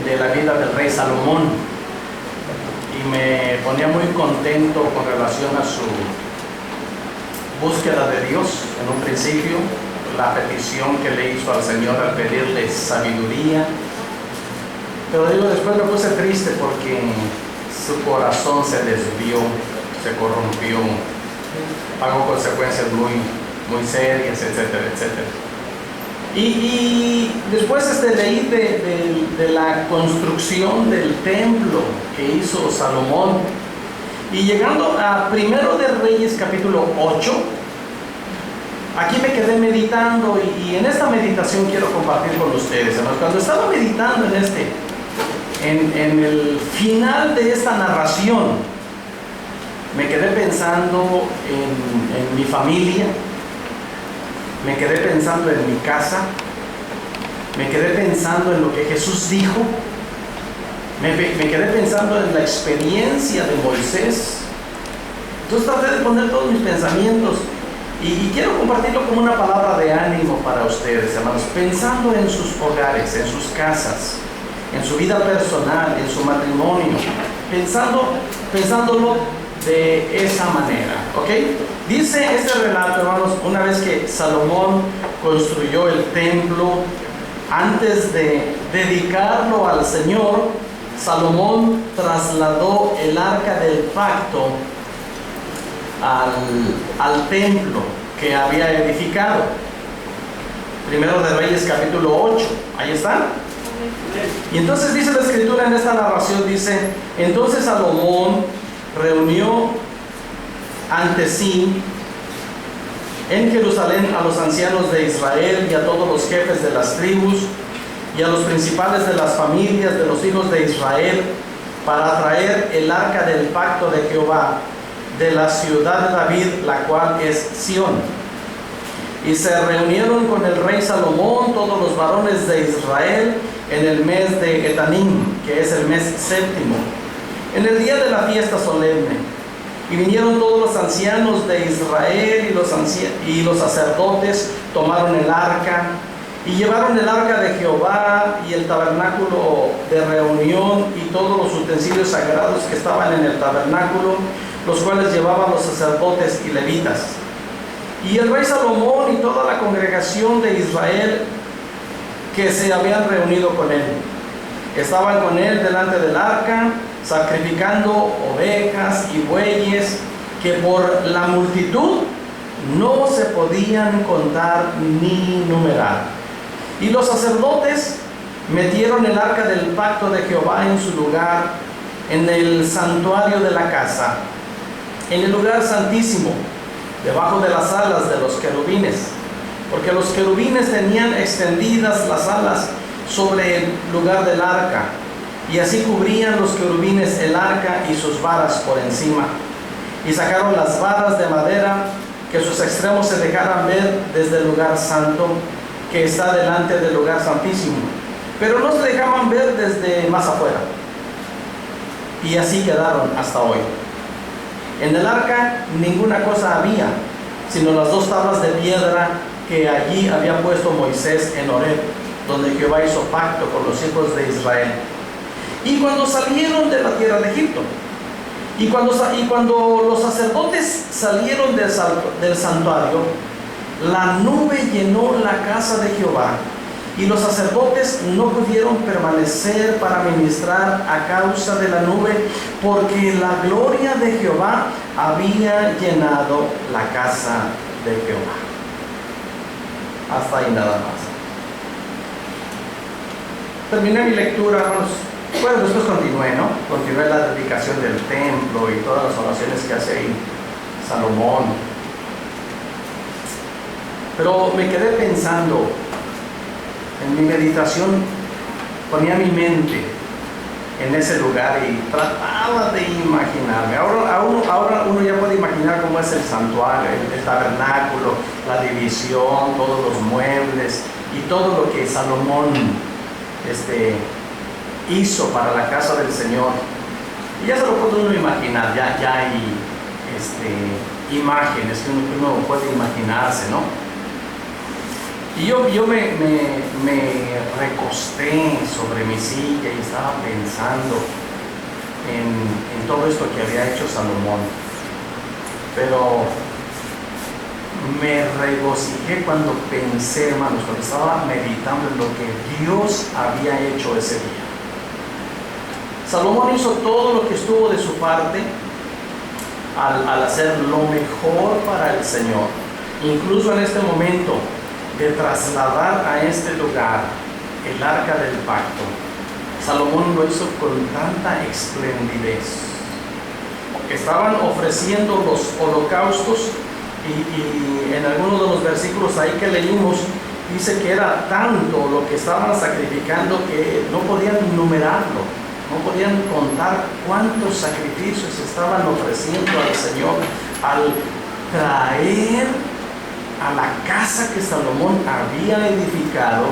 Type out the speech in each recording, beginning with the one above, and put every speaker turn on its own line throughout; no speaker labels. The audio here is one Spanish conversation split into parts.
de la vida del rey Salomón y me ponía muy contento con relación a su búsqueda de Dios en un principio, la petición que le hizo al Señor al pedirle sabiduría. Pero digo, después me puse triste porque su corazón se desvió, se corrompió, pagó consecuencias muy serias, etcétera, etcétera. Y después leí de la construcción del templo que hizo Salomón. Y llegando a Primero de Reyes capítulo 8, aquí me quedé meditando y en esta meditación quiero compartir con ustedes, hermanos. Cuando estaba meditando en el final de esta narración, me quedé pensando en mi familia, me quedé pensando en mi casa, me quedé pensando en lo que Jesús dijo, me quedé pensando en la experiencia de Moisés. Entonces traté de poner todos mis pensamientos y quiero compartirlo como una palabra de ánimo para ustedes, hermanos, pensando en sus hogares, en sus casas, en su vida personal, en su matrimonio, pensándolo de esa manera, ¿ok? Dice este relato, hermanos, una vez que Salomón construyó el templo, antes de dedicarlo al Señor, Salomón trasladó el arca del pacto al templo que había edificado. Primero de Reyes capítulo 8, ahí está. Y entonces dice la escritura en esta narración, dice: entonces Salomón reunió ante sí en Jerusalén a los ancianos de Israel y a todos los jefes de las tribus y a los principales de las familias de los hijos de Israel para traer el arca del pacto de Jehová de la ciudad de David, la cual es Sión. Y se reunieron con el rey Salomón todos los varones de Israel en el mes de Etanim, que es el mes séptimo, en el día de la fiesta solemne. Y vinieron todos los ancianos de Israel y los sacerdotes tomaron el arca y llevaron el arca de Jehová y el tabernáculo de reunión y todos los utensilios sagrados que estaban en el tabernáculo, los cuales llevaban los sacerdotes y levitas. Y el rey Salomón y toda la congregación de Israel que se habían reunido con él, estaban con él delante del arca, sacrificando ovejas y bueyes que por la multitud no se podían contar ni numerar. Y los sacerdotes metieron el arca del pacto de Jehová en su lugar, en el santuario de la casa, en el lugar santísimo, debajo de las alas de los querubines, porque los querubines tenían extendidas las alas sobre el lugar del arca, y así cubrían los querubines el arca y sus varas por encima. Y sacaron las varas de madera, que sus extremos se dejaran ver desde el lugar santo, que está delante del lugar santísimo, pero no se dejaban ver desde más afuera. Y así quedaron hasta hoy. En el arca ninguna cosa había, sino las dos tablas de piedra que allí había puesto Moisés en Horeb, donde Jehová hizo pacto con los hijos de Israel. Y cuando salieron de la tierra de Egipto, y cuando los sacerdotes salieron del santuario, la nube llenó la casa de Jehová, y los sacerdotes no pudieron permanecer para ministrar a causa de la nube, porque la gloria de Jehová había llenado la casa de Jehová. Hasta ahí nada más. Terminé mi lectura, hermanos. Bueno, después continué la dedicación del templo y todas las oraciones que hace ahí Salomón. Pero me quedé pensando, en mi meditación ponía mi mente en ese lugar y trataba de imaginarme. Ahora uno ya puede imaginar cómo es el santuario, el tabernáculo, la división, todos los muebles y todo lo que Salomón hizo para la casa del Señor. Y ya se lo puede uno imaginar, ya hay imágenes que uno puede imaginarse, ¿no? Y yo me recosté sobre mi silla y estaba pensando en todo esto que había hecho Salomón. Pero me regocijé cuando pensé, hermanos, cuando estaba meditando en lo que Dios había hecho ese día. Salomón hizo todo lo que estuvo de su parte al hacer lo mejor para el Señor. Incluso en este momento de trasladar a este lugar el arca del pacto, Salomón lo hizo con tanta esplendidez. Estaban ofreciendo los holocaustos y en algunos de los versículos ahí que leímos dice que era tanto lo que estaban sacrificando que no podían numerarlo, no podían contar cuántos sacrificios estaban ofreciendo al Señor al traer a la casa que Salomón había edificado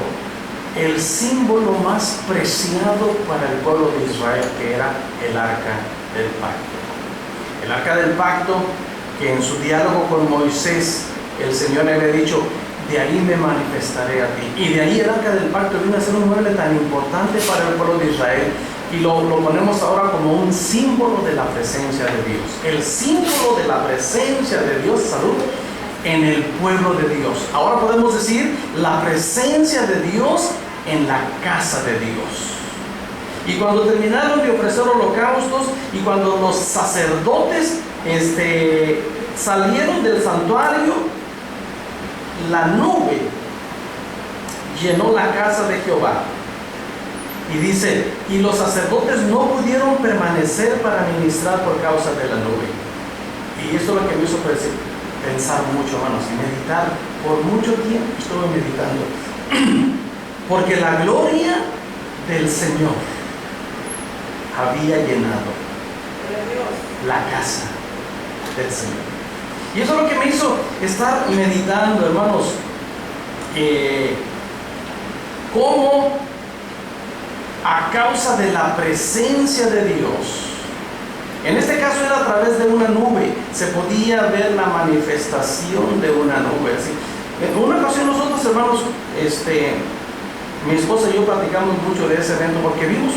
el símbolo más preciado para el pueblo de Israel, que era el arca del pacto. El arca del pacto, que en su diálogo con Moisés el Señor le había dicho: de ahí me manifestaré a ti. Y de ahí el arca del pacto vino a ser un mueble tan importante para el pueblo de Israel, y lo ponemos ahora como un símbolo de la presencia de Dios. El símbolo de la presencia de Dios, salud, en el pueblo de Dios. Ahora podemos decir la presencia de Dios en la casa de Dios. Y cuando terminaron de ofrecer holocaustos y cuando los sacerdotes salieron del santuario, la nube llenó la casa de Jehová. Y dice, y los sacerdotes no pudieron permanecer para ministrar por causa de la nube. Y esto es lo que me hizo pensar mucho, hermanos, y meditar. Por mucho tiempo estuve meditando. Porque la gloria del Señor había llenado la casa del Señor. Y eso es lo que me hizo estar meditando, hermanos, cómo a causa de la presencia de Dios, en este caso era a través de una nube, se podía ver la manifestación de una nube. Así, en una ocasión nosotros, hermanos, mi esposa y yo platicamos mucho de ese evento porque vivimos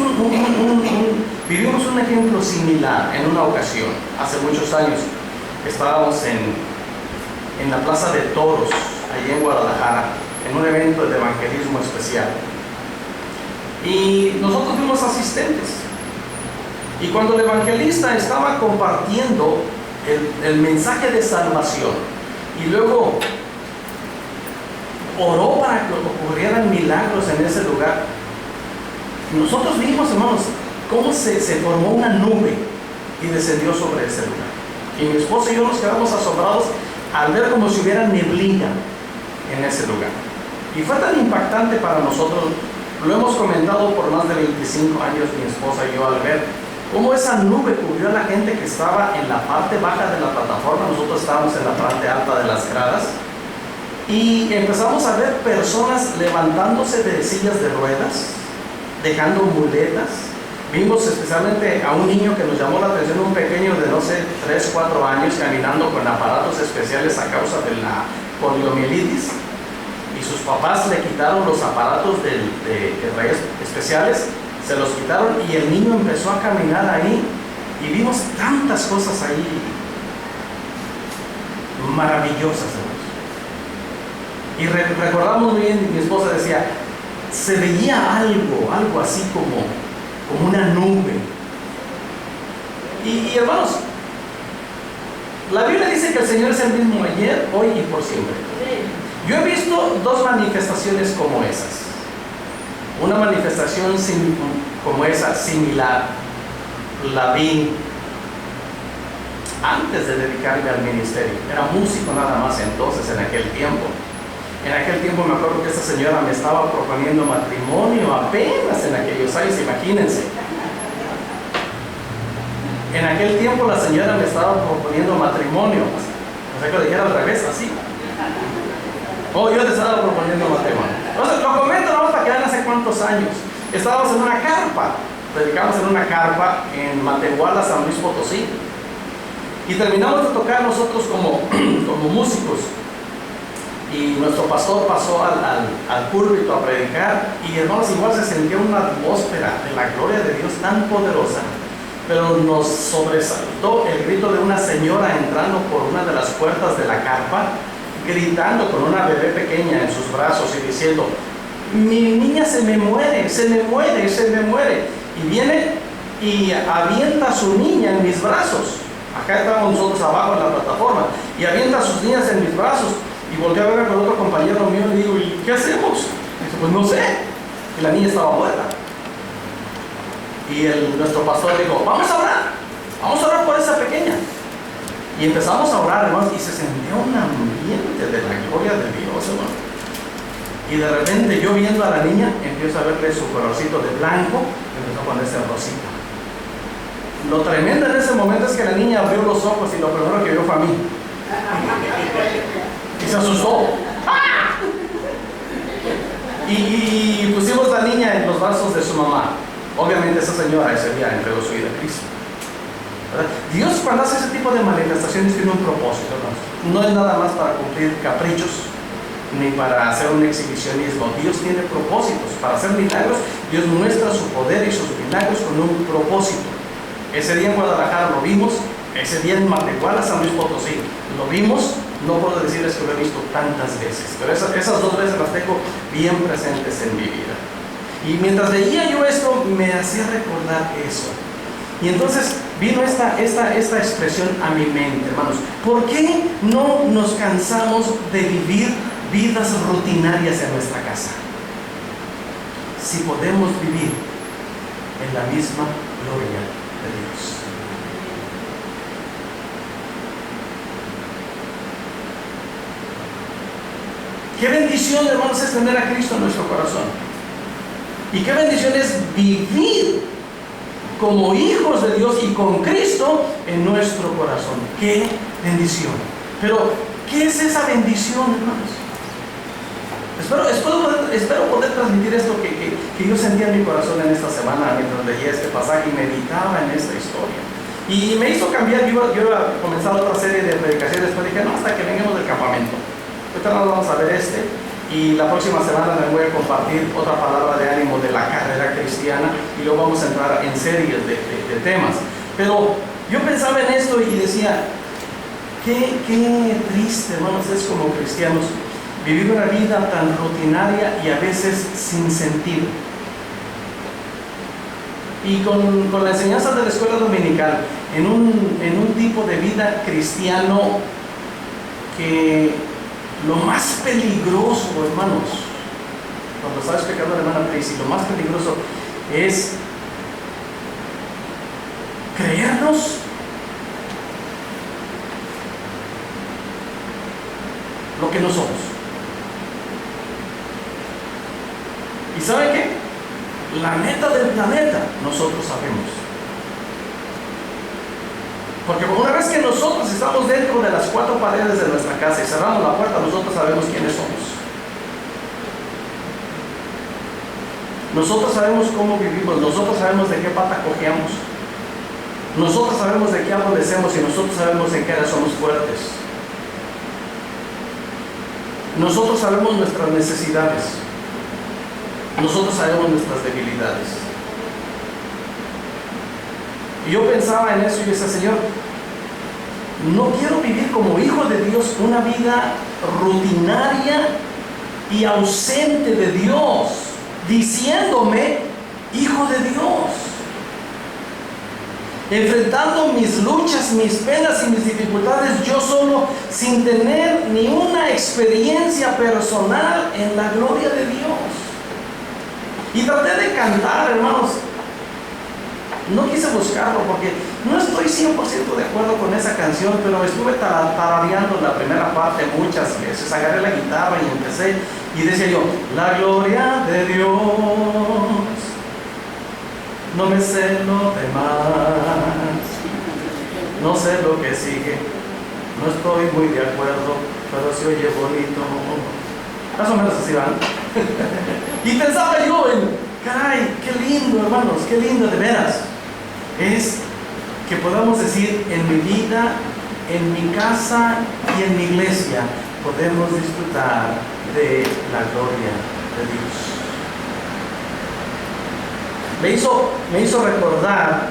un ejemplo similar en una ocasión, hace muchos años. Estábamos en la Plaza de Toros, allí en Guadalajara, en un evento de evangelismo especial. Y nosotros fuimos asistentes. Y cuando el evangelista estaba compartiendo el mensaje de salvación y luego oró para que ocurrieran milagros en ese lugar, nosotros vimos, hermanos, cómo se formó una nube y descendió sobre ese lugar. Y mi esposa y yo nos quedamos asombrados al ver como si hubiera neblina en ese lugar. Y fue tan impactante para nosotros. Lo hemos comentado por más de 25 años, mi esposa y yo, al ver cómo esa nube cubrió a la gente que estaba en la parte baja de la plataforma. Nosotros estábamos en la parte alta de las gradas. Y empezamos a ver personas levantándose de sillas de ruedas, dejando muletas. Vimos especialmente a un niño que nos llamó la atención, un pequeño de, no sé, 3, 4 años, caminando con aparatos especiales a causa de la poliomielitis. Y sus papás le quitaron los aparatos que traía especiales, se los quitaron y el niño empezó a caminar ahí. Y vimos tantas cosas ahí maravillosas, hermanos. Y recordamos muy bien, mi esposa decía, se veía algo así como una nube. Y hermanos, la Biblia dice que el Señor es el mismo ayer, hoy y por siempre. Yo he visto dos manifestaciones como esas. Una manifestación como esa, similar, la vi antes de dedicarme al ministerio. Era músico nada más entonces, en aquel tiempo. En aquel tiempo me acuerdo que esta señora me estaba proponiendo matrimonio apenas en aquellos años, imagínense. En aquel tiempo la señora me estaba proponiendo matrimonio. O sea que lo dijera al revés, así. Oh, yo te estaba proponiendo matrimonio. Entonces, lo comento nada más para que vean hace cuántos años. Estábamos en una carpa, predicamos en una carpa en Matehuala, San Luis Potosí. Y terminamos de tocar nosotros como músicos. y nuestro pastor pasó al púlpito a predicar, y hermanos, igual se sentía una atmósfera de la gloria de Dios tan poderosa, pero nos sobresaltó el grito de una señora entrando por una de las puertas de la carpa, gritando con una bebé pequeña en sus brazos y diciendo: mi niña se me muere, se me muere, se me muere. Y viene y avienta a su niña en mis brazos. Acá estábamos nosotros abajo en la plataforma, y avienta a sus niñas en mis brazos. Y volteé a ver con otro compañero mío y digo: ¿y qué hacemos? Y dice: pues no sé. Y la niña estaba muerta. Y nuestro pastor dijo: vamos a orar por esa pequeña. Y empezamos a orar, hermanos, y se sentía un ambiente de la gloria de Dios, hermano. Y de repente, yo viendo a la niña, empiezo a verle su colorcito de blanco, empezó a ponerse rosita. Lo tremendo en ese momento es que la niña abrió los ojos y lo primero que vio fue a mí. Y se asustó. Y pusimos a la niña en los brazos de su mamá. Obviamente esa señora ese día entregó su vida a Cristo. ¿Verdad? Dios, cuando hace ese tipo de manifestaciones, tiene un propósito, hermanos. No es nada más para cumplir caprichos ni para hacer un exhibicionismo. Dios tiene propósitos. Para hacer milagros, Dios muestra su poder y sus milagros con un propósito. Ese día en Guadalajara lo vimos, ese día en Matehuala, San Luis Potosí, lo vimos. No puedo decirles que lo he visto tantas veces, pero esas dos veces las tengo bien presentes en mi vida. Y mientras leía yo esto, me hacía recordar eso. Y entonces vino esta expresión a mi mente, hermanos. ¿Por qué no nos cansamos de vivir vidas rutinarias en nuestra casa? Si podemos vivir en la misma gloria de Dios. Qué bendición, hermanos, es tener a Cristo en nuestro corazón. Y qué bendición es vivir como hijos de Dios y con Cristo en nuestro corazón. Qué bendición. Pero, ¿qué es esa bendición, hermanos? Espero poder transmitir esto que yo sentía en mi corazón en esta semana mientras leía este pasaje y meditaba en esta historia. Y me hizo cambiar. Yo iba a comenzar otra serie de predicaciones, pero dije: no, hasta que vengamos del campamento. Ahorita vamos a ver y la próxima semana les voy a compartir otra palabra de ánimo de la carrera cristiana, y luego vamos a entrar en series de temas. Pero yo pensaba en esto y decía: qué triste, hermanos, es como cristianos vivir una vida tan rutinaria y a veces sin sentido. Y con la enseñanza de la escuela dominical, en un tipo de vida cristiano que lo más peligroso, hermanos, cuando estaba explicando a la hermana Tracy, lo más peligroso es creernos lo que no somos. ¿Y saben qué? La neta del planeta, nosotros sabemos. Porque una vez que nosotros estamos dentro de las cuatro paredes de nuestra casa y cerramos la puerta, nosotros sabemos quiénes somos. Nosotros sabemos cómo vivimos, nosotros sabemos de qué pata cojeamos, nosotros sabemos de qué adolecemos y nosotros sabemos en qué áreas somos fuertes. Nosotros sabemos nuestras necesidades, nosotros sabemos nuestras debilidades. Y yo pensaba en eso y decía: Señor, no quiero vivir como hijo de Dios una vida rutinaria y ausente de Dios, diciéndome hijo de Dios, enfrentando mis luchas, mis penas y mis dificultades yo solo, sin tener ni una experiencia personal en la gloria de Dios. Y traté de cantar, hermanos. No quise buscarlo porque no estoy 100% de acuerdo con esa canción, pero estuve tarareando la primera parte muchas veces. Agarré la guitarra y empecé y decía yo: la gloria de Dios, no me sé lo demás, no sé lo que sigue, no estoy muy de acuerdo, pero se oye bonito. Más o menos así van. Y pensaba yo caray, qué lindo, hermanos, qué lindo de veras es que podamos decir: en mi vida, en mi casa y en mi iglesia, podemos disfrutar de la gloria de Dios. Me hizo recordar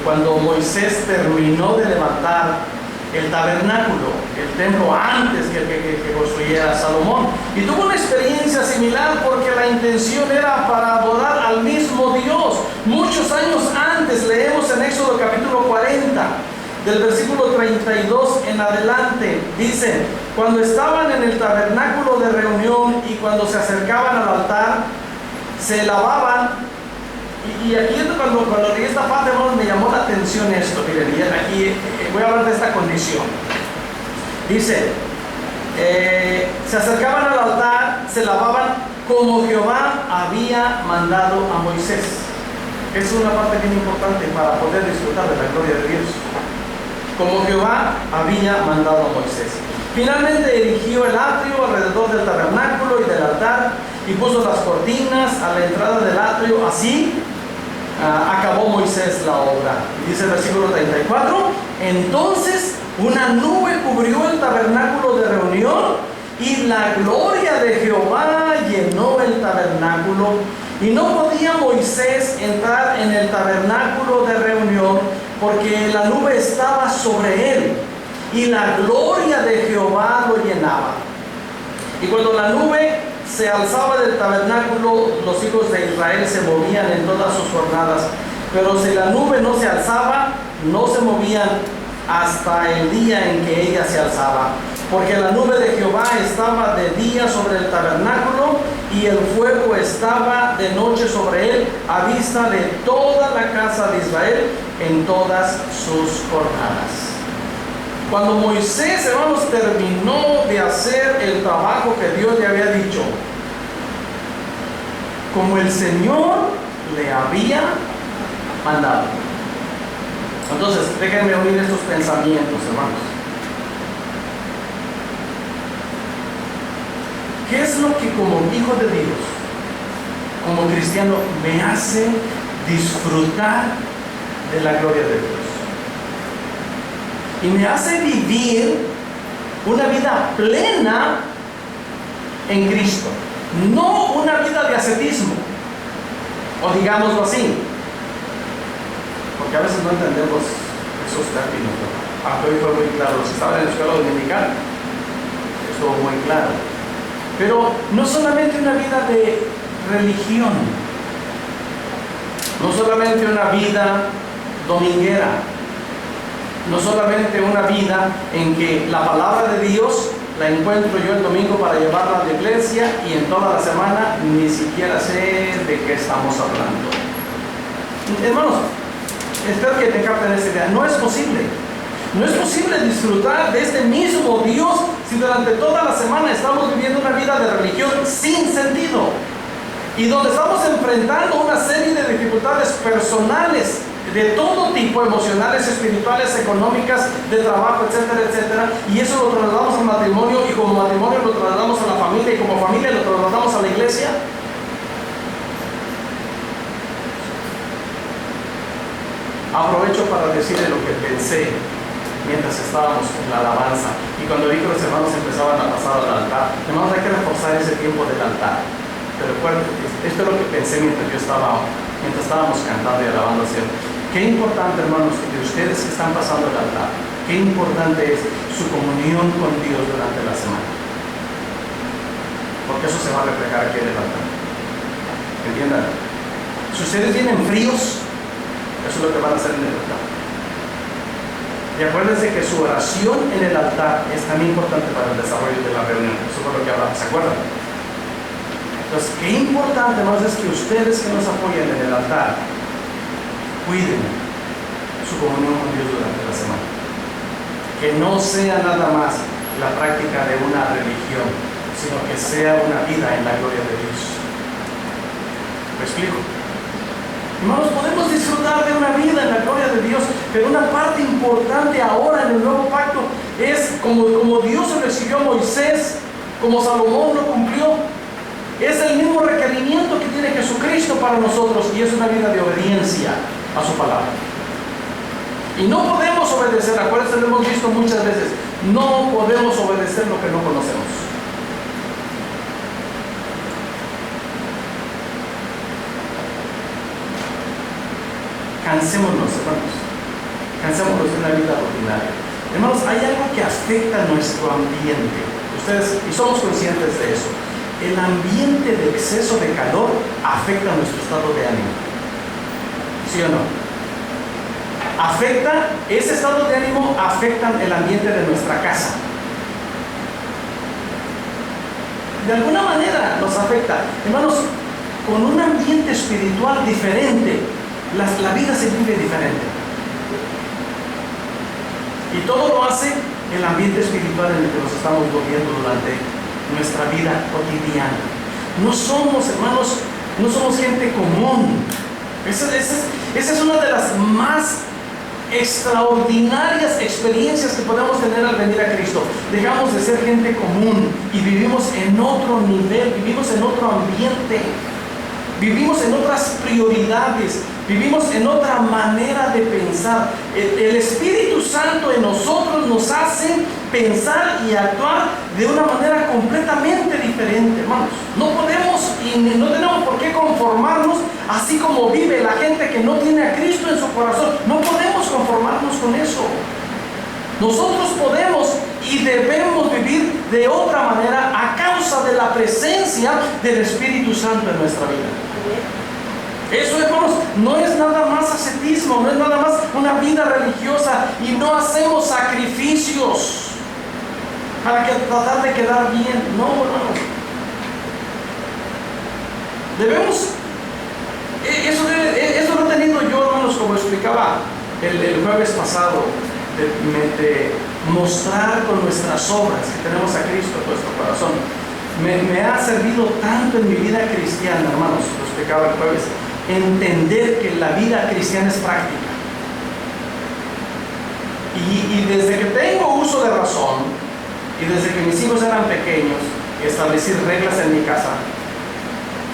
cuando Moisés terminó de levantar el tabernáculo, el templo, antes que construyera Salomón. Y tuvo una experiencia similar porque la intención era para adorar al mismo Dios. Muchos años antes, leemos en Éxodo capítulo 40, del versículo 32 en adelante, dice: cuando estaban en el tabernáculo de reunión y cuando se acercaban al altar, se lavaban. Y aquí cuando leí esta parte, hermanos, me llamó la atención esto. Miren, y aquí voy a hablar de esta condición. Dice, se acercaban al altar, se lavaban como Jehová había mandado a Moisés. Esa es una parte bien importante para poder disfrutar de la gloria de Dios. Como Jehová había mandado a Moisés. Finalmente erigió el atrio alrededor del tabernáculo y del altar y puso las cortinas a la entrada del atrio. Así acabó Moisés la obra. Dice el versículo 34: entonces una nube cubrió el tabernáculo de reunión y la gloria de Jehová llenó el tabernáculo, y no podía Moisés entrar en el tabernáculo de reunión porque la nube estaba sobre él y la gloria de Jehová lo llenaba. Y cuando la nube se alzaba del tabernáculo, los hijos de Israel se movían en todas sus jornadas, pero si la nube no se alzaba, no se movían hasta el día en que ella se alzaba, porque la nube de Jehová estaba de día sobre el tabernáculo y el fuego estaba de noche sobre él, a vista de toda la casa de Israel en todas sus jornadas. Cuando Moisés, hermanos, terminó de hacer el trabajo que Dios le había dicho, como el Señor le había mandado. Entonces, déjenme oír estos pensamientos, hermanos. ¿Qué es lo que como hijo de Dios, como cristiano, me hace disfrutar de la gloria de Dios? Y me hace vivir una vida plena en Cristo, no una vida de ascetismo, o digámoslo así, porque a veces no entendemos esos términos. Hoy fue muy claro, los que estaban en la escuela dominical, estuvo muy claro. Pero no solamente una vida de religión, no solamente una vida dominguera, no solamente una vida en que la palabra de Dios la encuentro yo el domingo para llevarla a la iglesia y en toda la semana ni siquiera sé de qué estamos hablando. Hermanos, espero que me capten esta idea. No es posible. No es posible disfrutar de este mismo Dios si durante toda la semana estamos viviendo una vida de religión sin sentido y donde estamos enfrentando una serie de dificultades personales de todo tipo, emocionales, espirituales, económicas, de trabajo, etcétera, etcétera, y eso lo trasladamos al matrimonio, y como matrimonio lo trasladamos a la familia, y como familia lo trasladamos a la iglesia. Aprovecho para decirle lo que pensé mientras estábamos en la alabanza, y cuando vi que los hermanos empezaban a pasar al altar. Hermanos, hay que reforzar ese tiempo del altar. Pero recuerden, esto es lo que pensé mientras estábamos cantando y alabando al Señor. Qué importante, hermanos, de ustedes que están pasando el altar, qué importante es su comunión con Dios durante la semana. Porque eso se va a reflejar aquí en el altar. ¿Entiendan? Si ustedes vienen fríos, eso es lo que van a hacer en el altar. Y acuérdense que su oración en el altar es tan importante para el desarrollo de la reunión. Eso fue lo que hablamos, ¿se acuerdan? Entonces, qué importante, hermanos, es que ustedes que nos apoyan en el altar cuiden su comunión con Dios durante la semana. Que no sea nada más la práctica de una religión, sino que sea una vida en la gloria de Dios. ¿Me explico? Hermanos, podemos disfrutar de una vida en la gloria de Dios, pero una parte importante ahora en el nuevo pacto es como Dios se lo exigió a Moisés, como Salomón lo cumplió, es el mismo requerimiento que tiene Jesucristo para nosotros, y es una vida de obediencia a su palabra. Y no podemos obedecer, acuérdense, lo hemos visto muchas veces, no podemos obedecer lo que no conocemos. Cansémonos, hermanos. Cansémonos de una vida ordinaria. Hermanos, hay algo que afecta nuestro ambiente. Ustedes, y somos conscientes de eso. El ambiente de exceso de calor afecta nuestro estado de ánimo. ¿Sí o no? Ese estado de ánimo afecta el ambiente de nuestra casa. De alguna manera nos afecta. Hermanos, con un ambiente espiritual diferente, la vida se vive diferente. Y todo lo hace el ambiente espiritual en el que nos estamos moviendo durante nuestra vida cotidiana. No somos, hermanos, no somos gente común. Esa es una de las más extraordinarias experiencias que podemos tener al venir a Cristo. Dejamos de ser gente común y vivimos en otro nivel, vivimos en otro ambiente, vivimos en otras prioridades, vivimos en otra manera de pensar. El Espíritu Santo en nosotros nos hace pensar y actuar de una manera completamente diferente, hermanos. No podemos y no tenemos por qué conformarnos así como vive la gente que no tiene a Cristo en su corazón. No podemos conformarnos con eso. Nosotros podemos y debemos vivir de otra manera a causa de la presencia del Espíritu Santo en nuestra vida. Eso, hermanos, no es nada más ascetismo, no es nada más una vida religiosa, y no hacemos sacrificios para tratar de quedar bien. No, hermanos. Eso lo he tenido yo, hermanos, como explicaba el jueves pasado, de mostrar con nuestras obras que tenemos a Cristo en nuestro corazón. Me ha servido tanto en mi vida cristiana, hermanos, lo explicaba el jueves, entender que la vida cristiana es práctica. Y desde que tengo uso de razón, y desde que mis hijos eran pequeños, establecí reglas en mi casa.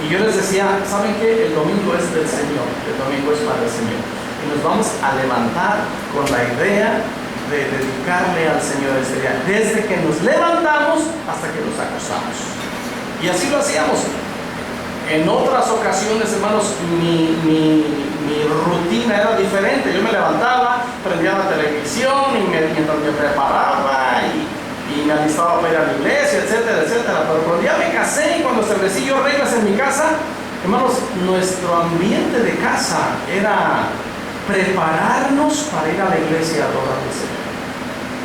Y yo les decía, ¿saben qué? El domingo es del Señor, el domingo es para el Señor. Y nos vamos a levantar con la idea de dedicarle al Señor este día, desde que nos levantamos hasta que nos acostamos. Y así lo hacíamos. En otras ocasiones, hermanos, mi rutina era diferente. Yo me levantaba, prendía la televisión y mientras me preparaba y me alistaba para ir a la iglesia, etcétera, etcétera. Pero cuando ya me casé y cuando establecí yo reglas en mi casa, hermanos, nuestro ambiente de casa era prepararnos para ir a la iglesia a adorar al Señor.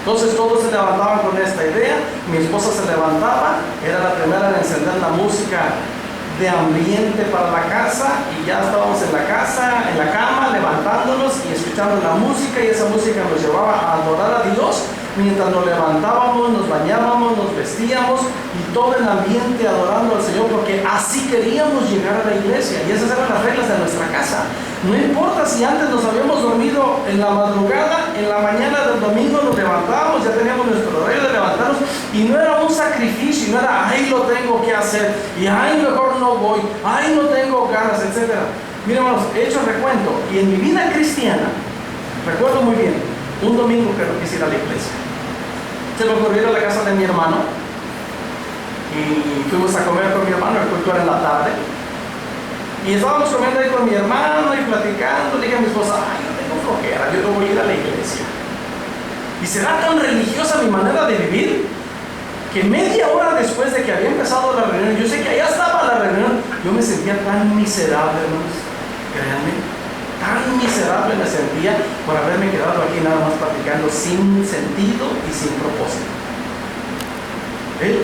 Entonces todos se levantaban con esta idea. Mi esposa se levantaba, era la primera en encender la música de ambiente para la casa, y ya estábamos en la casa, en la cama, levantándonos y escuchando la música, y esa música nos llevaba a adorar a Dios mientras nos levantábamos, nos bañábamos, nos vestíamos, y todo el ambiente adorando al Señor, porque así queríamos llegar a la iglesia, y esas eran las reglas de nuestra casa. No importa si antes nos habíamos dormido en la madrugada, en la mañana del domingo nos levantábamos, ya teníamos nuestro horario de levantarnos, y no era un sacrificio, no era, ay, lo tengo que hacer, y ay, mejor no voy, ay, no tengo ganas, etc. Miren, hermanos, he hecho recuento, y en mi vida cristiana, recuerdo muy bien, un domingo que no quise ir a la iglesia. Se me ocurrió ir a la casa de mi hermano, y fuimos a comer con mi hermano, el culto era en la tarde. Y estábamos comiendo ahí con mi hermano y platicando. Le dije a mi esposa, ay, yo tengo flojera, yo no voy a ir a la iglesia. Y será tan religiosa mi manera de vivir, que media hora después de que había empezado la reunión, yo sé que allá estaba la reunión, yo me sentía tan miserable, hermanos, créanme, tan miserable me sentía por haberme quedado aquí nada más platicando sin sentido y sin propósito.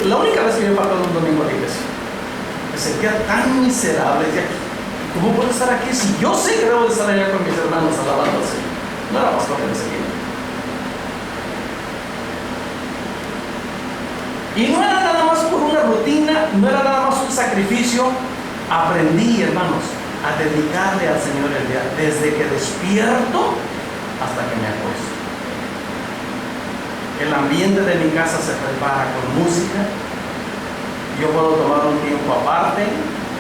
La única vez que yo he faltado un domingo a la iglesia, me sentía tan miserable. Decía, ¿cómo puedo estar aquí si yo sé que debo de estar allá con mis hermanos alabando al Señor? No era pastor en ese tiempo. Y no era nada más por una rutina, no era nada más un sacrificio. Aprendí, hermanos, a dedicarle al Señor el día, desde que despierto hasta que me acuesto. El ambiente de mi casa se prepara con música. Yo puedo tomar un tiempo aparte,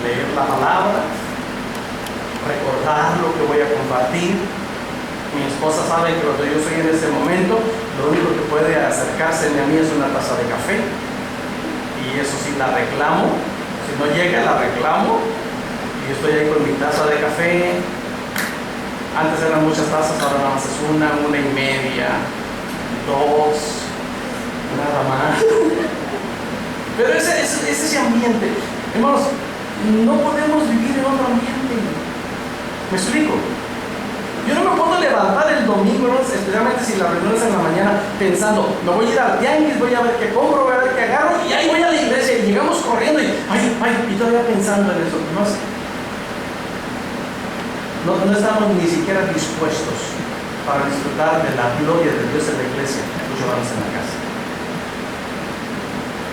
leer la palabra, recordar lo que voy a compartir, Mi esposa sabe que cuando yo estoy en ese momento, lo único que puede acercárseme a mí es una taza de café. Y eso sí, la reclamo. Si no llega, la reclamo. Y estoy ahí con mi taza de café. Antes eran muchas tazas, ahora nada más es una y media, 2, nada más. Pero ese ambiente, hermanos, no podemos vivir en otro ambiente. ¿Me explico? Yo no me puedo levantar el domingo, ¿no? Especialmente si la reunión es en la mañana, pensando, me voy a ir al tianguis, voy a ver qué compro, voy a ver qué agarro, y ahí voy a la iglesia, y llegamos corriendo, y todavía pensando en eso. No estamos ni siquiera dispuestos para disfrutar de la gloria de Dios en la iglesia, mucho menos en la casa.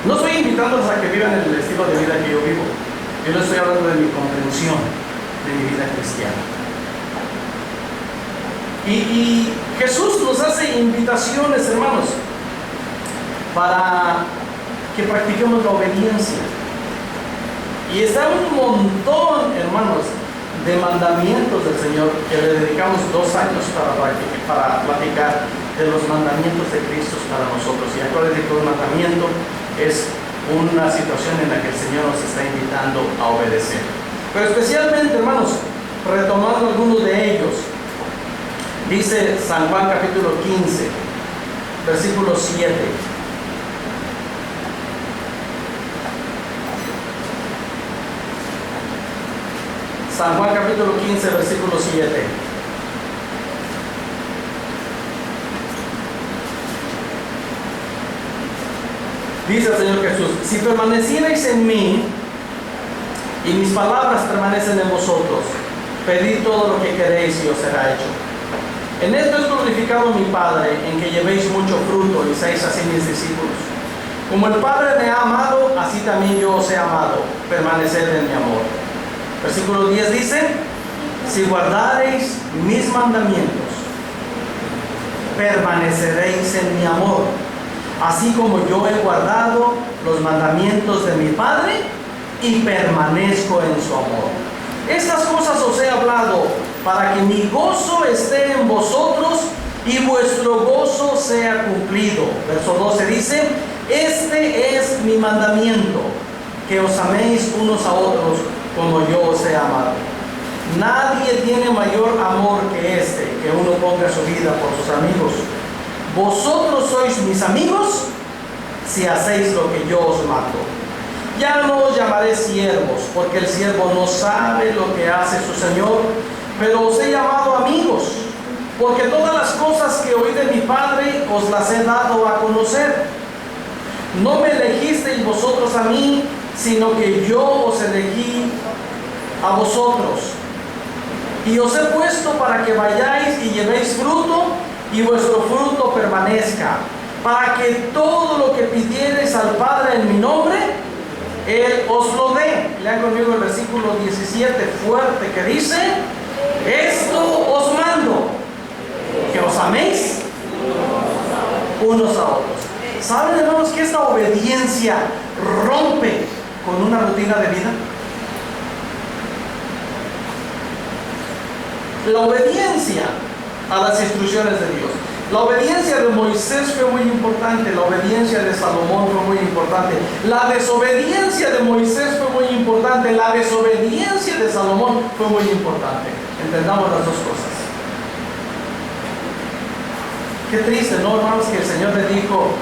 No estoy invitándolos a que vivan el estilo de vida que yo vivo. Yo no estoy hablando de mi comprensión de mi vida cristiana. Y Jesús nos hace invitaciones, hermanos, para que practiquemos la obediencia. Y está un montón, hermanos, de mandamientos del Señor que le dedicamos 2 años para platicar de los mandamientos de Cristo para nosotros. Y acuérdense que un mandamiento es una situación en la que el Señor nos está invitando a obedecer. Pero especialmente, hermanos, retomando algunos de ellos, dice San Juan capítulo 15, versículo 7. San Juan capítulo 15, versículo 7. Dice el Señor Jesús: si permanecierais en mí y mis palabras permanecen en vosotros, pedid todo lo que queréis y os será hecho. En esto es glorificado mi Padre, en que llevéis mucho fruto y seáis así mis discípulos. Como el Padre me ha amado, así también yo os he amado. Permaneced en mi amor. Versículo 10 dice: si guardareis mis mandamientos, permaneceréis en mi amor, así como yo he guardado los mandamientos de mi Padre y permanezco en su amor. Estas cosas os he hablado para que mi gozo esté en vosotros y vuestro gozo sea cumplido. Verso 12 dice: este es mi mandamiento, que os améis unos a otros como yo os he amado. Nadie tiene mayor amor que este, que uno ponga su vida por sus amigos. Vosotros sois mis amigos si hacéis lo que yo os mando. Ya no os llamaré siervos, porque el siervo no sabe lo que hace su Señor, pero os he llamado amigos, porque todas las cosas que oí de mi Padre os las he dado a conocer. No me elegisteis vosotros a mí, sino que yo os elegí a vosotros, y os he puesto para que vayáis y llevéis fruto, y vuestro fruto permanezca, para que todo lo que pidiereis al Padre en mi nombre, Él os lo dé. Lean conmigo el versículo 17 fuerte, que dice: esto os mando, que os améis unos a otros. ¿Saben, hermanos, que esta obediencia rompe con una rutina de vida? La obediencia a las instrucciones de Dios. La obediencia de Moisés fue muy importante, la obediencia de Salomón fue muy importante, la desobediencia de Moisés fue muy importante, la desobediencia de Salomón fue muy importante. Entendamos las dos cosas. Qué triste, ¿no, hermanos? Que el Señor le dijo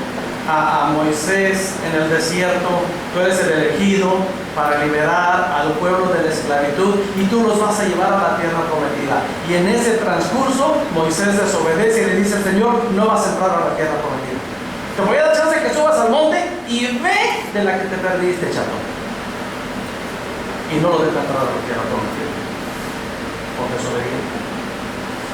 a Moisés en el desierto: tú eres el elegido para liberar al pueblo de la esclavitud y tú los vas a llevar a la tierra prometida. Y en ese transcurso Moisés desobedece y le dice al Señor: no vas a entrar a la tierra prometida. Te voy a dar chance que subas al monte y ve de la que te perdiste, chato. Y no lo deja entrar a la tierra prometida por desobediente.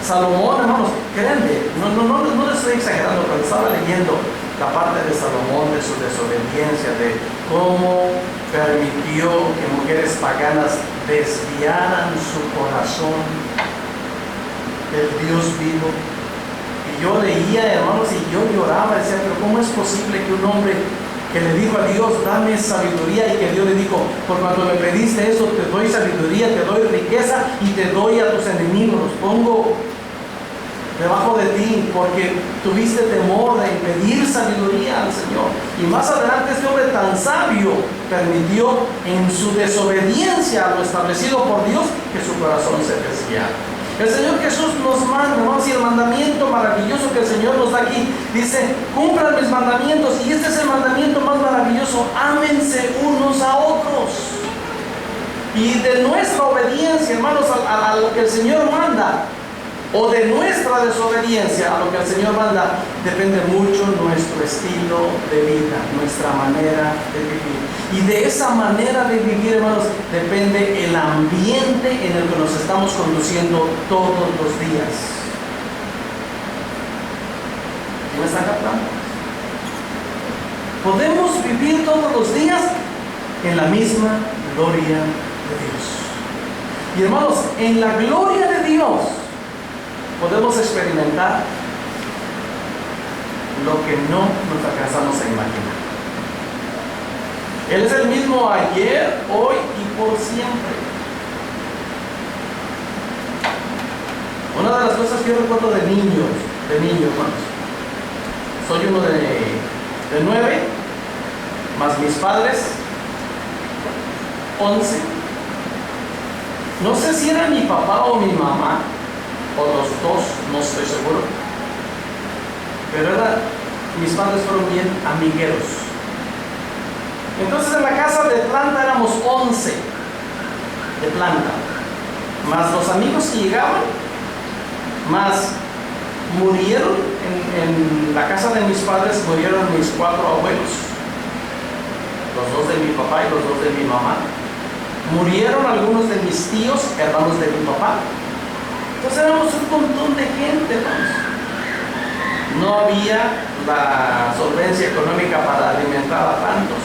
Salomón, hermanos, créanme, no les estoy exagerando, pero estaba leyendo la parte de Salomón, de su desobediencia, de cómo permitió que mujeres paganas desviaran su corazón del Dios vivo. Y yo leía, hermanos, y yo lloraba, decía: pero ¿cómo es posible que un hombre que le dijo a Dios: dame sabiduría, y que Dios le dijo: por cuanto me pediste eso, te doy sabiduría, te doy riqueza y te doy a tus enemigos, los pongo debajo de ti, porque tuviste temor de impedir sabiduría al Señor. Y más adelante este hombre tan sabio permitió en su desobediencia a lo establecido por Dios que su corazón se desviara. El Señor Jesús nos manda, hermanos, y el mandamiento maravilloso que el Señor nos da aquí, dice, cumplan mis mandamientos, y este es el mandamiento más maravilloso, ámense unos a otros. Y de nuestra obediencia, hermanos, a lo que el Señor manda, o de nuestra desobediencia a lo que el Señor manda, depende mucho nuestro estilo de vida, nuestra manera de vivir. Y de esa manera de vivir, hermanos, depende el ambiente en el que nos estamos conduciendo todos los días. ¿Sí me están captando? Podemos vivir todos los días en la misma gloria de Dios. Y hermanos, en la gloria de Dios podemos experimentar lo que no nos alcanzamos a imaginar. Él es el mismo ayer, hoy y por siempre. Una de las cosas que yo recuerdo de niño, hermanos, soy uno de 9, más mis padres, 11. No sé si era mi papá o mi mamá, o los dos, no estoy seguro. Pero mis padres fueron bien amigueros. Entonces en la casa de planta éramos 11 de planta, más los amigos que llegaban, más murieron en la casa de mis padres, murieron mis 4 abuelos, los 2 de mi papá y los 2 de mi mamá. Murieron algunos de mis tíos, hermanos de mi papá. Entonces éramos un montón de gente, hermanos. No había la solvencia económica para alimentar a tantos.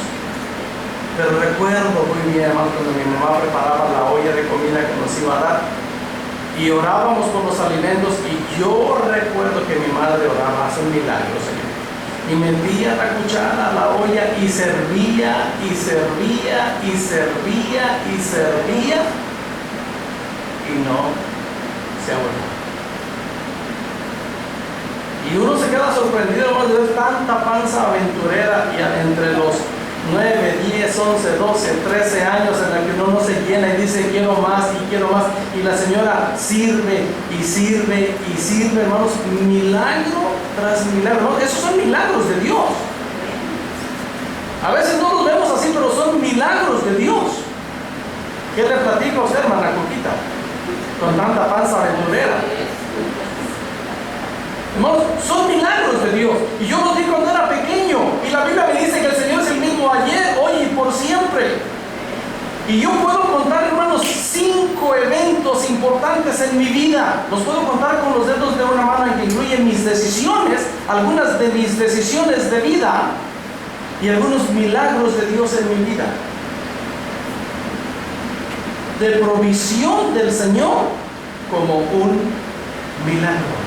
Pero recuerdo muy bien, hermanos, cuando mi mamá preparaba la olla de comida que nos iba a dar y orábamos por los alimentos, y yo recuerdo que mi madre oraba, hace un milagro, Señor, y metía la cuchara a la olla y servía, y servía, y servía, y servía, y no se abonaba. Y uno se queda sorprendido, hermanos, de ver tanta panza aventurera, y entre los 9, 10, 11, 12, 13 años en la que uno no se llena y dice quiero más y quiero más, y la señora sirve y sirve y sirve, hermanos, milagro tras milagro. Esos son milagros de Dios. A veces no los vemos así, pero son milagros de Dios. ¿Qué le platico a usted, hermana Coquita, con tanta panza aventurera? Hermanos, son milagros de Dios. Y yo los vi cuando era pequeño. Y la Biblia me dice que el Señor es el mismo ayer, hoy y por siempre. Y yo puedo contar, hermanos, 5 eventos importantes en mi vida. Los puedo contar con los dedos de una mano, que incluyen mis decisiones, algunas de mis decisiones de vida y algunos milagros de Dios en mi vida. De provisión del Señor como un milagro.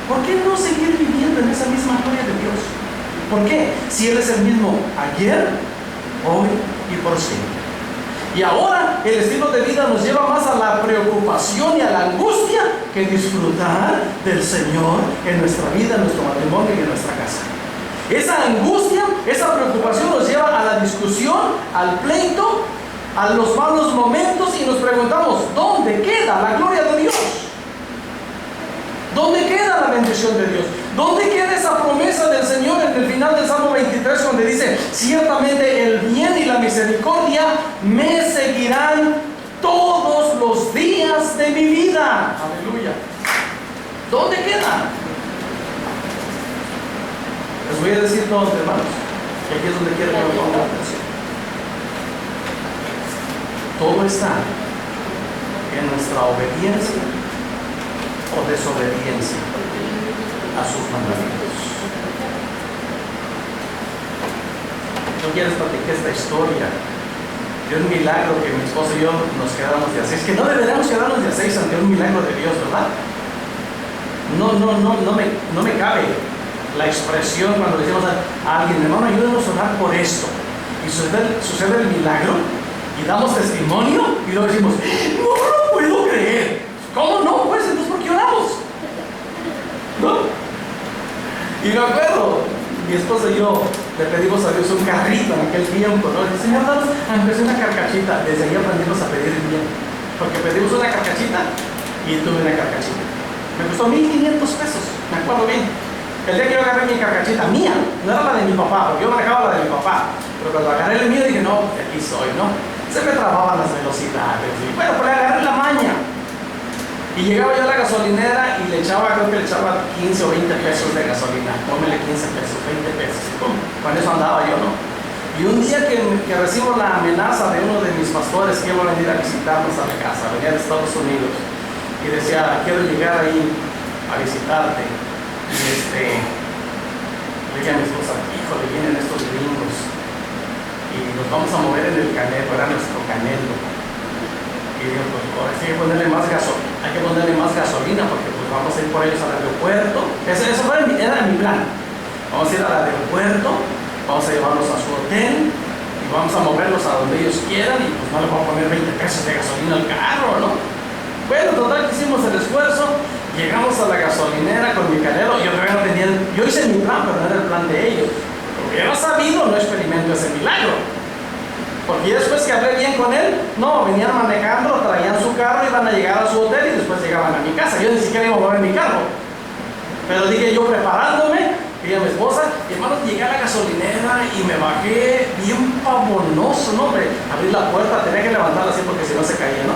¿Por qué no seguir viviendo en esa misma gloria de Dios? ¿Por qué? Si Él es el mismo ayer, hoy y por siempre. Y ahora el estilo de vida nos lleva más a la preocupación y a la angustia que disfrutar del Señor en nuestra vida, en nuestro matrimonio y en nuestra casa. Esa angustia, esa preocupación nos lleva a la discusión, al pleito, a los malos momentos, y nos preguntamos, ¿dónde queda la gloria de Dios? ¿Dónde queda la bendición de Dios? ¿Dónde queda esa promesa del Señor en el final del Salmo 23, donde dice, ciertamente el bien y la misericordia me seguirán todos los días de mi vida? Aleluya. ¿Dónde queda? Les voy a decir todos, hermanos, y aquí es donde quiero que me pongan atención. Todo está en nuestra obediencia o desobediencia a sus mandamientos. No quieres platicar esta historia de un milagro que mi esposa y yo nos quedamos de a 6, que no deberíamos quedarnos de a 6 ante un milagro de Dios, ¿verdad? No me cabe la expresión cuando decimos a alguien, hermano, ayúdenos a orar por esto, y sucede el milagro y damos testimonio y luego decimos, no lo puedo creer. ¿Cómo no? Pues esposa y yo le pedimos a Dios un carrito en aquel tiempo, ¿no? Y el Señor, danos, aunque sea una carcachita. Desde ahí aprendimos a pedir bien. Porque pedimos una carcachita y tuve una carcachita. Me costó 1,500 pesos, me acuerdo bien. El día que yo agarré mi carcachita mía, no era la de mi papá, porque yo manejaba la de mi papá. Pero cuando agarré el mío dije, no, de aquí soy, ¿no? Se me trababan las velocidades. Y bueno, pues le agarré la maña. Y llegaba yo a la gasolinera y le echaba, creo que le echaba 15 o 20 pesos de gasolina. Tómele 15 pesos, 20 pesos. Con eso andaba yo, ¿no? Y un día que recibo la amenaza de uno de mis pastores que iba a venir a visitarnos a la casa, venía de Estados Unidos, y decía, quiero llegar ahí a visitarte. Y le dije a mi esposa, híjole, vienen estos gringos y nos vamos a mover en el Canelo, era nuestro Canelo. Y digo, pues ahora sí hay que ponerle más gasolina, porque pues vamos a ir por ellos al aeropuerto. Eso era mi plan. Vamos a ir al aeropuerto, vamos a llevarlos a su hotel y vamos a moverlos a donde ellos quieran, y pues no les vamos a poner 20 pesos de gasolina al carro, ¿no? Bueno, total que hicimos el esfuerzo, llegamos a la gasolinera con mi Canelo. Yo hice mi plan, pero no era el plan de ellos. Porque yo no sabido, no experimento ese milagro. Porque después que hablé bien con él, no, venían manejando, traían su carro, iban a llegar a su hotel y después llegaban a mi casa. Yo ni siquiera iba a mover mi carro. Pero dije yo preparándome, y a mi esposa, y hermanos, llegué a la gasolinera y me bajé bien pavonoso, ¿no? Abrí la puerta, tenía que levantarla así porque si no se caía, ¿no?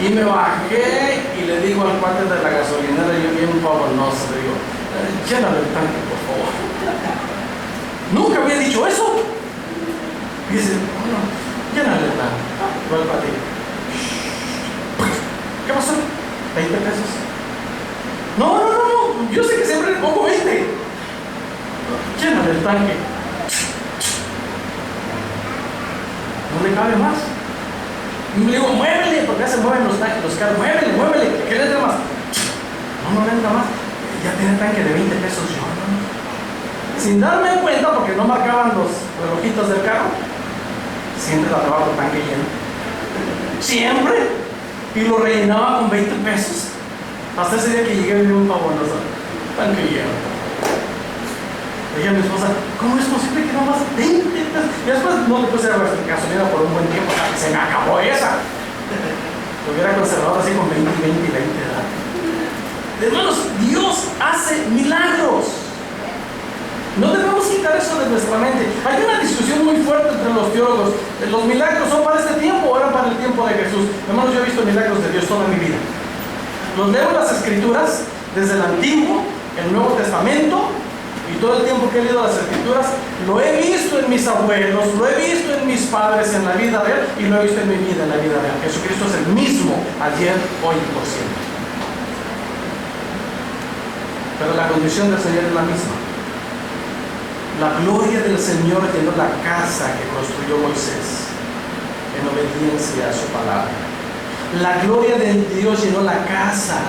Y me bajé y le digo al cuate de la gasolinera, yo bien pavonoso, le digo, llénale el tanque, por favor. Nunca había dicho eso. Y dice, bueno, llénale el tanque. Igual para ti. ¿Qué pasó? 20 pesos. No, yo sé que siempre le pongo 20. Llénale el tanque. No le cabe más. Y le digo, muévele, porque ya se mueven los tanques, los carros, muévele, que le entra más. No le entra más. Ya tiene tanque de 20 pesos yo, ¿no? Sin darme cuenta, porque no marcaban los relojitos del carro, siempre trataba el tanque lleno. Siempre. Y lo rellenaba con 20 pesos. Hasta ese día que llegué vi un pavonoso. Tanque lleno. Le dije a mi esposa, ¿cómo es posible que no más 20 pesos? Y después no le puse gasolina por un buen tiempo, hasta que se me acabó esa. Lo hubiera conservado así con 20, ¿verdad? Hermanos, Dios hace milagros. No debemos quitar eso de nuestra mente. Hay una discusión muy fuerte entre los teólogos. ¿Los milagros son para este tiempo o eran para el tiempo de Jesús? Hermanos, yo he visto milagros de Dios toda mi vida. Los leo en las Escrituras, desde el Antiguo, el Nuevo Testamento, y todo el tiempo que he leído las Escrituras, lo he visto en mis abuelos, lo he visto en mis padres en la vida real, y lo he visto en mi vida en la vida real. Jesucristo es el mismo ayer, hoy y por siempre. Pero la condición del Señor es la misma. La gloria del Señor llenó la casa que construyó Moisés en obediencia a su palabra. La gloria de Dios llenó la casa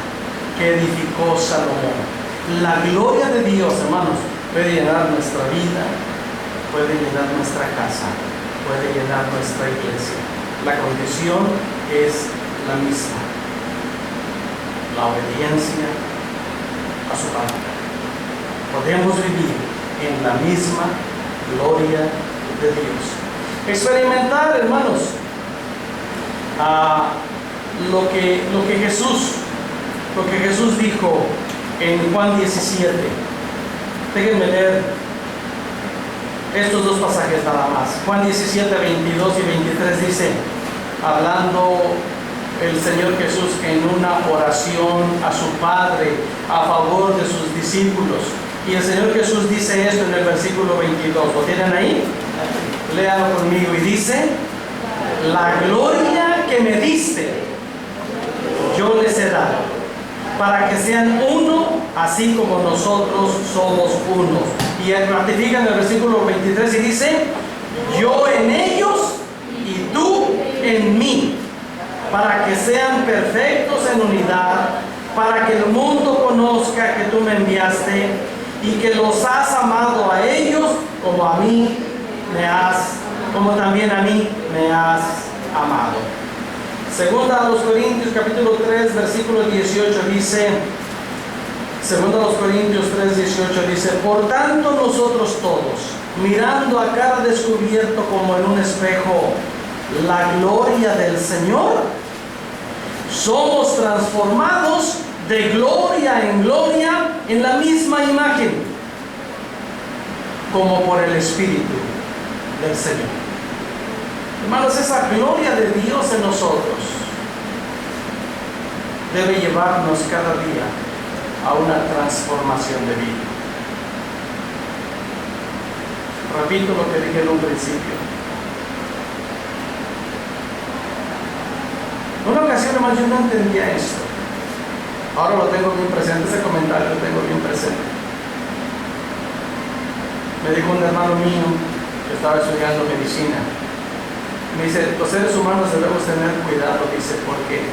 que edificó Salomón. La gloria de Dios, hermanos, puede llenar nuestra vida, puede llenar nuestra casa, puede llenar nuestra iglesia. La condición es la misma: la obediencia a su palabra. Podemos vivir en la misma gloria de Dios. Experimentar, hermanos, lo que Jesús dijo en Juan 17. Déjenme leer estos dos pasajes nada más. Juan 17, 22 y 23 dice, hablando el Señor Jesús en una oración a su Padre a favor de sus discípulos. Y el Señor Jesús dice esto en el versículo 22. ¿Lo tienen ahí? Léalo conmigo. Y dice, la gloria que me diste, yo les he dado, para que sean uno, así como nosotros somos uno. Y ratifica en el versículo 23 y dice, yo en ellos y tú en mí, para que sean perfectos en unidad, para que el mundo conozca que tú me enviaste y que los has amado a ellos como también a mí me has amado. Segunda a los Corintios capítulo 3 versículo 18 dice, Segundo los Corintios 3:18 dice: por tanto nosotros todos, mirando a cara descubierto como en un espejo la gloria del Señor, somos transformados de gloria en gloria en la misma imagen, como por el Espíritu del Señor. Hermanos, esa gloria de Dios en nosotros debe llevarnos cada día a una transformación de vida. Repito lo que dije en un principio. Una ocasión, hermano, yo no entendía esto. Ahora lo tengo bien presente, ese comentario lo tengo bien presente. Me dijo un hermano mío que estaba estudiando medicina. Me dice: los seres humanos debemos tener cuidado, dice, porque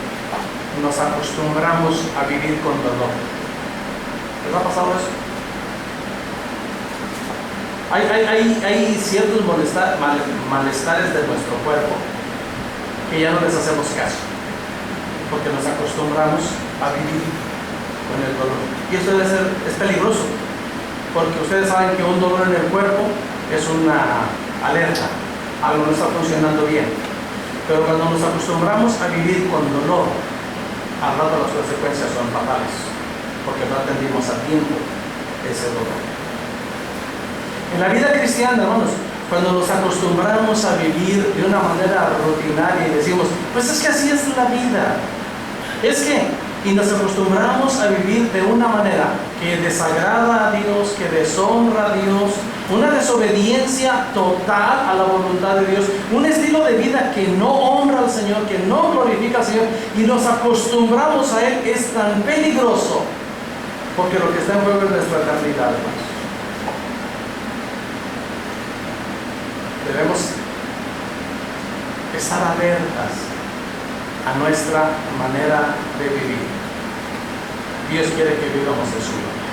nos acostumbramos a vivir con dolor. ¿Les ha pasado eso? Hay ciertos malestares de nuestro cuerpo que ya no les hacemos caso, porque nos acostumbramos a vivir con el dolor. Y esto es peligroso, porque ustedes saben que un dolor en el cuerpo es una alerta, algo no está funcionando bien. Pero cuando nos acostumbramos a vivir con dolor, al rato las consecuencias son fatales, porque no atendimos a tiempo ese dolor. En la vida cristiana, hermanos, cuando nos acostumbramos a vivir de una manera rutinaria y decimos: pues es que así es la vida, y nos acostumbramos a vivir de una manera que desagrada a Dios, que deshonra a Dios, una desobediencia total a la voluntad de Dios, un estilo de vida que no honra al Señor, que no glorifica al Señor, y nos acostumbramos a Él, es tan peligroso, porque lo que está en juego es nuestra eternidad, hermanos. Debemos estar alertas a nuestra manera de vivir. Dios quiere que vivamos en su gloria.